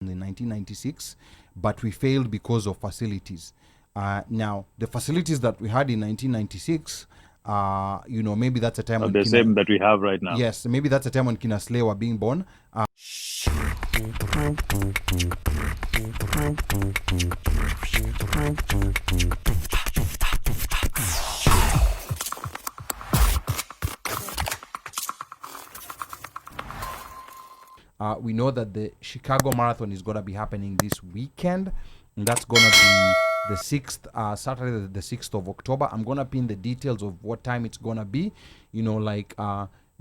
in 1996, but we failed because of facilities. Now, the facilities that we had in 1996, maybe that's a time when the same that we have right now. Yes, maybe that's a time when Kina Slay were being born. We know that the Chicago Marathon is going to be happening this weekend, and that's going to be the 6th, Saturday, the 6th of October. I'm going to pin the details of what time it's going to be.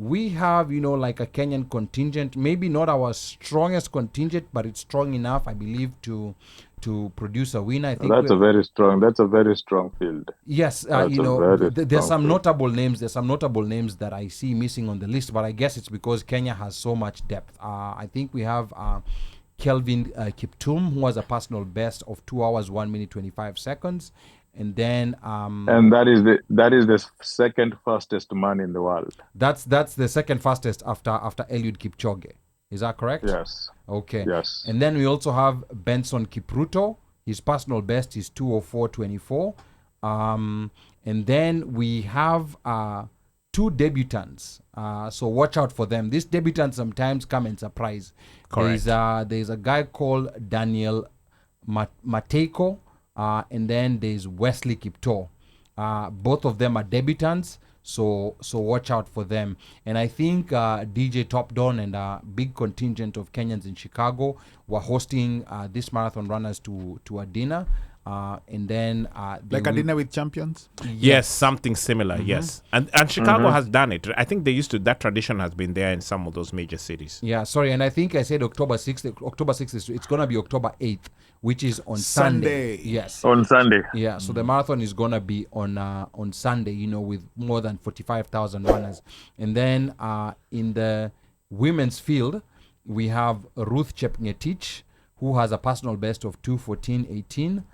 We have, like a Kenyan contingent, maybe not our strongest contingent, but it's strong enough, I believe, to produce a winner. I think that's a very strong field. Yes, there's some notable names. There's some notable names that I see missing on the list, but I guess it's because Kenya has so much depth. I think we have Kelvin Kiptum, who has a personal best of 2 hours 1 minute 25 seconds, and then and that is the second fastest man in the world. That's the second fastest after Eliud Kipchoge. Is that correct? Yes. Okay. Yes. And then we also have Benson Kipruto. His personal best is 2:04:24. And then we have 2 debutants. So watch out for them. These debutants sometimes come and surprise. Correct. There's a guy called Daniel Mateko, and then there's Wesley Kipto. Both of them are debutants. So watch out for them. And I think DJ Top Don and a big contingent of Kenyans in Chicago were hosting these marathon runners to a dinner. And then like a dinner with champions? Yes, something similar, yes. And Chicago has done it. I think that tradition has been there in some of those major cities. Yeah, sorry. And I think I said October 6th. October 6th, it's going to be October 8th, which is on Sunday. Yes. On Sunday. Yeah, so the marathon is going to be on Sunday, with more than 45,000 runners. And then in the women's field, we have Ruth Chepngetich, who has a personal best of 2:14:18.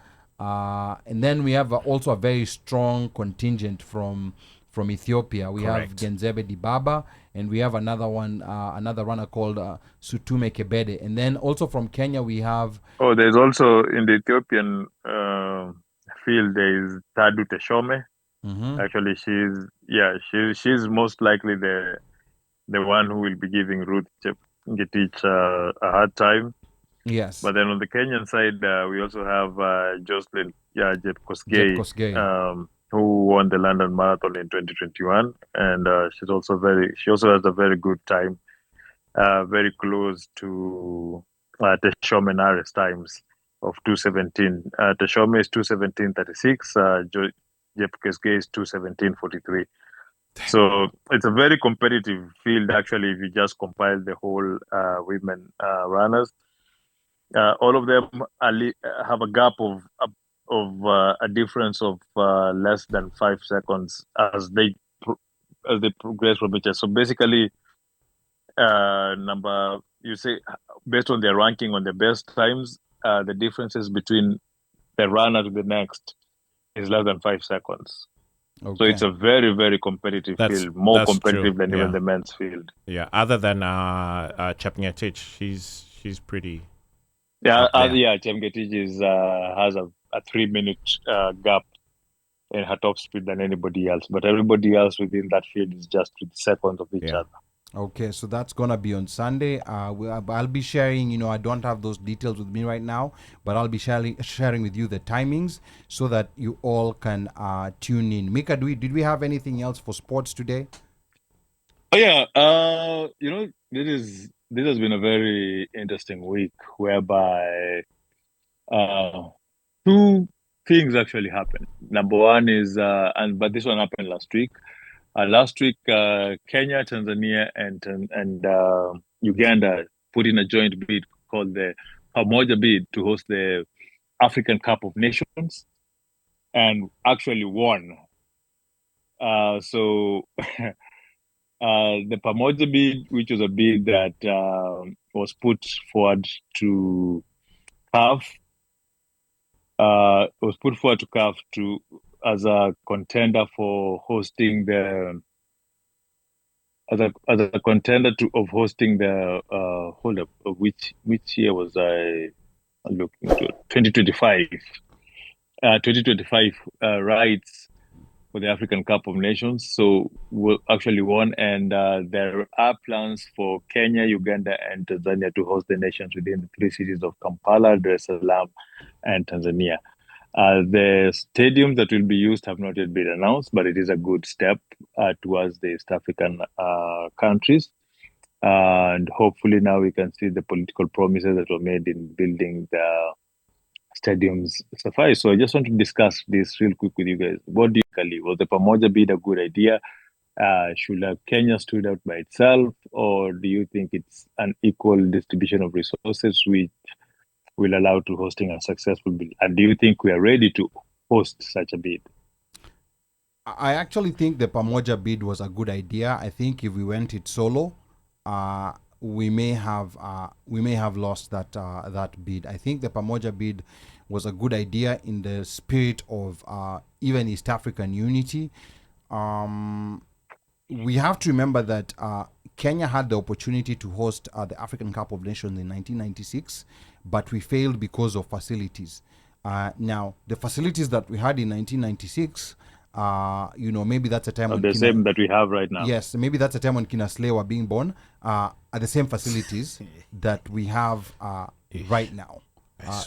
And then we have also a very strong contingent from Ethiopia. We Correct. have Genzebe Dibaba, and we have another runner called Sutume Kebede. And then also from Kenya we have... Oh, there's also in the Ethiopian field, there is Tadu Teshome. Mm-hmm. Actually, she's most likely the one who will be giving Ruth Chepngetich a hard time. Yes. But then on the Kenyan side, we also have Jocelyn Jepkosgei, who won the London Marathon in 2021, and she also has a very good time, very close to Teshome Nare's times of 2:17. Teshome is 2:17:36. Jepkosgei is 2:17:43. So it's a very competitive field, actually, if you just compile the whole women runners. All of them have a gap of a difference of less than 5 seconds as they progress from each other. So basically, based on their ranking on the best times, the differences between the runner to the next is less than 5 seconds. Okay. So it's a very, very competitive field, more competitive than even the men's field. Yeah, other than Chepngetich, she's pretty... Chepngetich has a 3-minute gap in her top speed than anybody else, but everybody else within that field is just 3 seconds of each other. Okay, so that's gonna be on Sunday. I'll be sharing. I don't have those details with me right now, but I'll be sharing with you the timings so that you all can tune in. Mika, did we have anything else for sports today? Oh yeah, this has been a very interesting week whereby 2 things actually happened. Number one is, but this one happened last week. Last week, Kenya, Tanzania, and Uganda put in a joint bid called the Pamoja Bid to host the African Cup of Nations, and actually won. So the Pamoja Bid, which was a bid that was put forward to CAF, as a contender for hosting the as a contender of hosting the hold up, which year was I looking to? 2025. 2025 rights for the African Cup of Nations. So we actually won, and there are plans for Kenya, Uganda, and Tanzania to host the nations within the three cities of Kampala, Dar es Salaam, and Tanzania. The stadiums that will be used have not yet been announced, but it is a good step towards the East African countries. And hopefully now we can see the political promises that were made in building the stadiums suffice. So I just want to discuss this real quick with you guys. What do you think? Was the Pamoja bid a good idea? Should have Kenya stood out by itself, or do you think it's an equal distribution of resources which will allow to hosting a successful bid? And do you think we are ready to host such a bid? I actually think the Pamoja bid was a good idea. I think if we went it solo, we may have lost that bid. I think the Pamoja bid was a good idea in the spirit of even East African unity. We have to remember that Kenya had the opportunity to host the African Cup of Nations in 1996, but we failed because of facilities. Now, the facilities that we had in 1996, maybe that's a time when the same that we have right now. Yes, maybe that's a time when Kina Slay were being born at the same facilities that we have right now.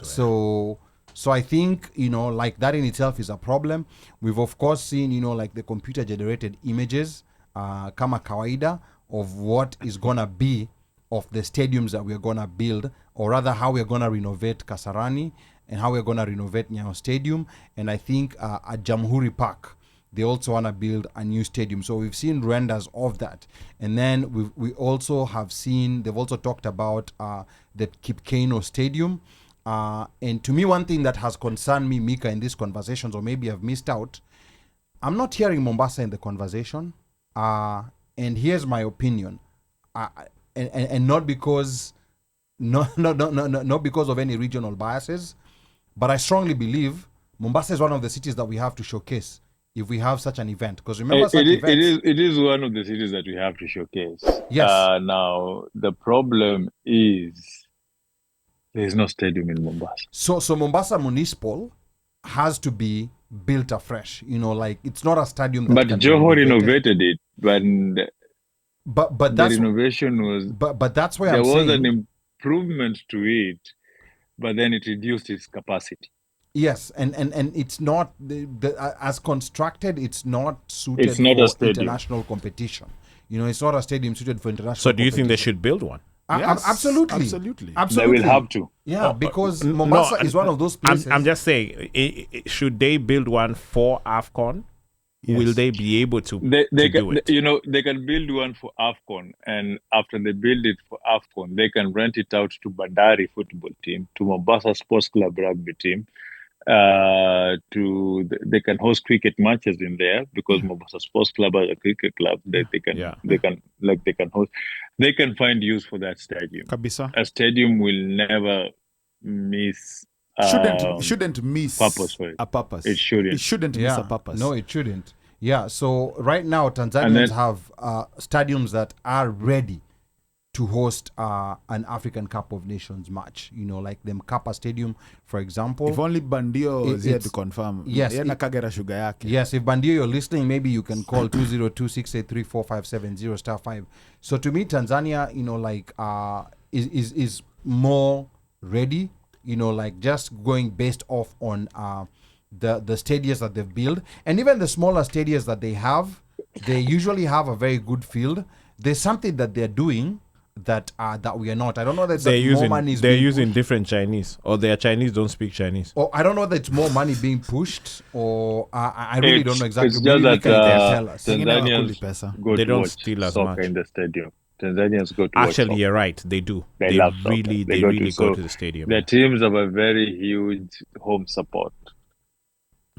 So I think, like that in itself is a problem. We've of course seen, like the computer generated images kama kawaida of what is gonna be of the stadiums that we're gonna build, or rather how we're gonna renovate Kasarani and how we're gonna renovate Nyayo Stadium. And I think at Jamhuri Park, they also want to build a new stadium. So we've seen renders of that. And then we also have seen, they've also talked about the Kipkeino Stadium. And to me, one thing that has concerned me, Mika, in these conversations, or maybe I've missed out, I'm not hearing Mombasa in the conversation. And here's my opinion. And not because because of any regional biases, but I strongly believe Mombasa is one of the cities that we have to showcase if we have such an event. Because remember, it is one of the cities that we have to showcase. Yes. Now the problem is there is no stadium in Mombasa. So Mombasa Municipal has to be built afresh. Like it's not a stadium. But Joho renovated it, but the renovation was. But that's why there I'm saying was an improvement to it, but then it reduced its capacity. Yes, and it's not as constructed. It's not suited for international competition. It's not a stadium suited for international. So, do you think they should build one? Yes, absolutely. They will have to. Yeah, because Mombasa is one of those places. I'm just saying, should they build one for AFCON? Yes. Will they be able to do it? They can build one for AFCON, and after they build it for AFCON, they can rent it out to Bandari football team, to Mombasa Sports Club rugby team. They can host cricket matches in there because Mombasa Sports Club is a cricket club. They can host. They can find use for that stadium. Kabisa. A stadium will never miss. Shouldn't miss a purpose. It shouldn't. It shouldn't miss a purpose. No, it shouldn't. Yeah. So right now, Tanzanians have stadiums that are ready to host an African Cup of Nations match, like the Mkapa Stadium, for example. If only Bandio is here to confirm. Yes. Yes, if Bandio you're listening, maybe you can call 202-683-4570 *5. So to me, Tanzania, is more ready, just going based off on the stadiums that they've built. And even the smaller stadiums that they have, they usually have a very good field. There's something that they're doing that we are not. I don't know that they're using different Chinese, or their Chinese don't speak Chinese. Or I don't know that it's more money being pushed, or I really don't know exactly. It's just that tell us. Tanzanians they don't steal as much in the stadium. Tanzanians go to actually you're right, they do. They really go to the stadium. Their teams have a very huge home support.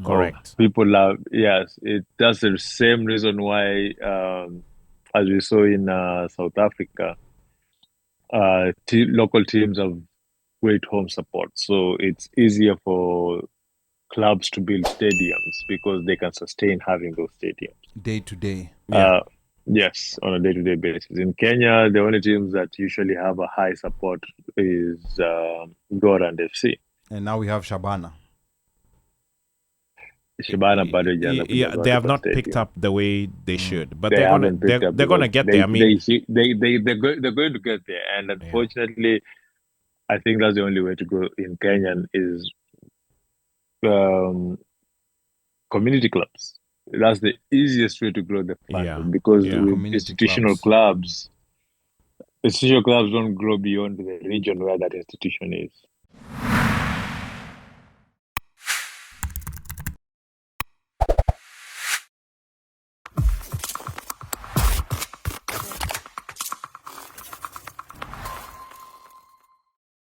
Correct. People love, yes, that's the same reason why as we saw in South Africa, local teams have great home support. So it's easier for clubs to build stadiums because they can sustain having those stadiums day to day. Yes, on a day-to-day basis. In Kenya, the only teams that usually have a high support is Gor and FC. And now we have Shabana. Shabana yeah, they have not picked up the way they should, but they they're haven't picked up. they're gonna get there. I mean, they're going to get there, and unfortunately, I think that's the only way to go in Kenyan is community clubs. That's the easiest way to grow the fandom because with institutional clubs don't grow beyond the region where that institution is.